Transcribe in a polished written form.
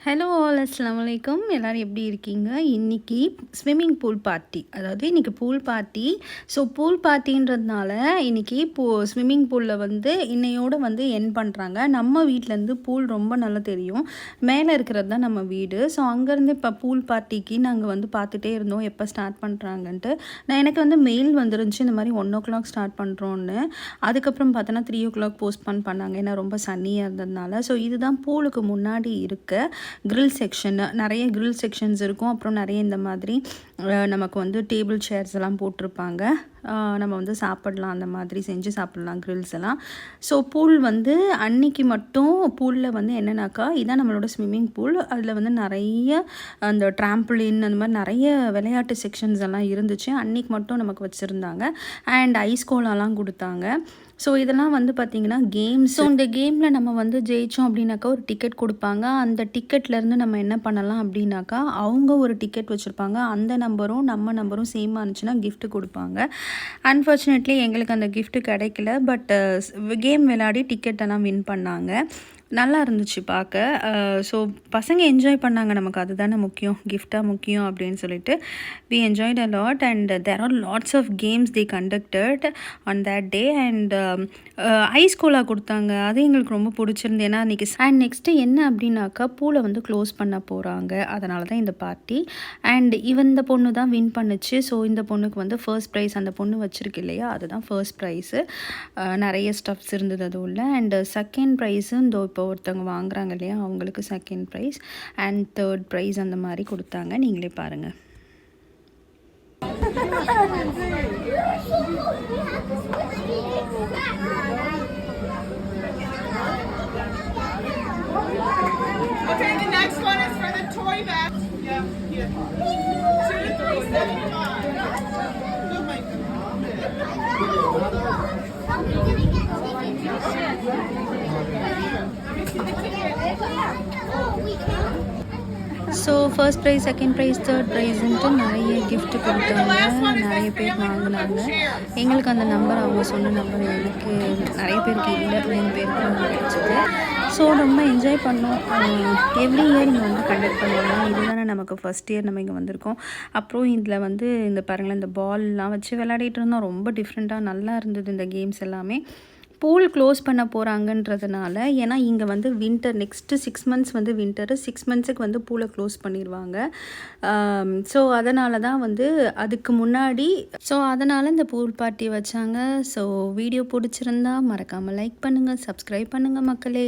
Hello all அஸ்ஸலாமு அலைக்கும். எல்லோரும் எப்படி இருக்கீங்க? இன்றைக்கி ஸ்விம்மிங் பூல் பார்ட்டி, அதாவது இன்றைக்கி பூல் பார்ட்டி. ஸோ பூல் பார்ட்டின்றதுனால இன்றைக்கி ஸ்விம்மிங் பூலில் வந்து இன்னையோடு வந்து என் பண்ணுறாங்க. நம்ம வீட்டிலேருந்து பூல் ரொம்ப நல்லா தெரியும், மேலே இருக்கிறது தான் நம்ம வீடு. ஸோ அங்கேருந்து இப்போ பூல் பார்ட்டிக்கு நாங்கள் வந்து பார்த்துட்டே இருந்தோம் எப்போ ஸ்டார்ட் பண்ணுறாங்கன்ட்டு. எனக்கு வந்து மெயில் வந்துருந்துச்சு இந்த மாதிரி 1 o'clock ஸ்டார்ட் பண்ணுறோன்னு. அதுக்கப்புறம் பார்த்தோன்னா 3 o'clock போஸ்ட்போன் பண்ணாங்க, ஏன்னா ரொம்ப சன்னியாக இருந்ததுனால. ஸோ இதுதான் பூலுக்கு முன்னாடி இருக்க கிரில் செக்ஷன். நிறைய கிரில் செக்ஷன்ஸ் இருக்கும். அப்புறம் நிறைய இந்த மாதிரி நமக்கு வந்து டேபிள் சேர்ஸ் எல்லாம் போட்டிருப்பாங்க. நம்ம வந்து சாப்பிடலாம், அந்த மாதிரி செஞ்சு சாப்பிட்லாம் கிரில்ஸ் எல்லாம். ஸோ பூல் வந்து அன்னைக்கு மட்டும் பூலில் வந்து என்னென்னாக்கா, இதான் நம்மளோட ஸ்விம்மிங் பூல். அதில் வந்து நிறைய அந்த ட்ராம்பிளின் அந்த மாதிரி நிறைய விளையாட்டு செக்ஷன்ஸ் எல்லாம் இருந்துச்சு. அன்றைக்கி மட்டும் நமக்கு வச்சுருந்தாங்க. அண்ட் ஐஸ் கோலாலாம் கொடுத்தாங்க. ஸோ இதெல்லாம் வந்து பார்த்திங்கன்னா கேம்ஸ். ஸோ இந்த கேமில் நம்ம வந்து ஜெயித்தோம் அப்படின்னாக்கா ஒரு டிக்கெட் கொடுப்பாங்க. அந்த டிக்கெட்லேருந்து நம்ம என்ன பண்ணலாம் அப்படின்னாக்கா, அவங்க ஒரு டிக்கெட் வச்சுருப்பாங்க. அந்த நம்பரும் நம்ம நம்பரும் சேமாக இருந்துச்சுன்னா கிஃப்ட் கொடுப்பாங்க. அன்ஃபார்ச்சுனேட்லி எங்களுக்கு அந்த கிஃப்ட் கிடைக்கல. பட் கேம் விளையாடி டிக்கெட்டெல்லாம் வின் பண்ணாங்க. நல்லா இருந்துச்சு பார்க்க. ஸோ பசங்க என்ஜாய் பண்ணாங்க, நமக்கு அதுதானே முக்கியம், கிஃப்டாக முக்கியம் அப்படின்னு சொல்லிட்டு we enjoyed a lot. And there are lots of games they conducted on that day. And ice cola கொடுத்தாங்க, அது எங்களுக்கு ரொம்ப பிடிச்சிருந்து. ஏன்னா அன்றைக்கி அண்ட் நெக்ஸ்ட்டு என்ன அப்படின்னாக்கா, பூலை வந்து க்ளோஸ் பண்ண போகிறாங்க, அதனால தான் இந்த பார்ட்டி. அண்ட் இந்த பொண்ணு தான் வின் பண்ணுச்சு. ஸோ இந்த பொண்ணுக்கு வந்து ஃபர்ஸ்ட் ப்ரைஸ், அந்த பொண்ணு வச்சுருக்கு இல்லையா, அதுதான் ஃபர்ஸ்ட் ப்ரைஸு. நிறைய ஸ்டப்ஸ் இருந்தது அது உள்ள. அண்ட் செகண்ட் ப்ரைஸு இந்த இப்போ ஒருத்தவங்க வாங்குறாங்க இல்லையா, அவங்களுக்கு second prize and third prize அந்த மாதிரி கொடுத்தாங்க. நீங்களே பாருங்கள். Okay, the next one is for the toy bag. Yeah, here. 2 to 375. Oh my so first prize, second prize, third ப்ரைஸுன்ட்டு நிறைய கிஃப்ட் கொடுத்தாங்க. நிறைய பேர் வாங்கினாங்க. எங்களுக்கு அந்த நம்பர், அவங்க சொன்ன நம்பர் எனக்கு நிறைய பேருக்கு இல்லை, 3 பேருக்கு வந்து கிடச்சிது. ஸோ ரொம்ப என்ஜாய் பண்ணோம். எவ்ரி இயர் இங்கே வந்து கண்டக்ட் பண்ணுவாங்க. இதுதானே நமக்கு ஃபஸ்ட் இயர் நம்ம இங்கே வந்திருக்கோம். அப்புறம் இதில் வந்து இந்த பாருங்களேன், இந்த பால்லாம் வச்சு விளையாடிட்டு இருந்தோம். ரொம்ப டிஃப்ரெண்ட்டாக நல்லா இருந்தது இந்த கேம்ஸ் எல்லாமே. பூல் க்ளோஸ் பண்ண போகிறாங்கன்றதுனால, ஏன்னா இங்கே வந்து வின்டர், நெக்ஸ்ட்டு 6 months வந்து வின்டரு, 6 monthsக்கு வந்து பூலை க்ளோஸ் பண்ணிடுவாங்க. ஸோ அதனால தான் வந்து அதுக்கு முன்னாடி, ஸோ அதனால் இந்த பூல் பார்ட்டி வச்சாங்க. ஸோ வீடியோ பிடிச்சிருந்தா மறக்காமல் லைக் பண்ணுங்கள், சப்ஸ்கிரைப் பண்ணுங்கள் மக்களே.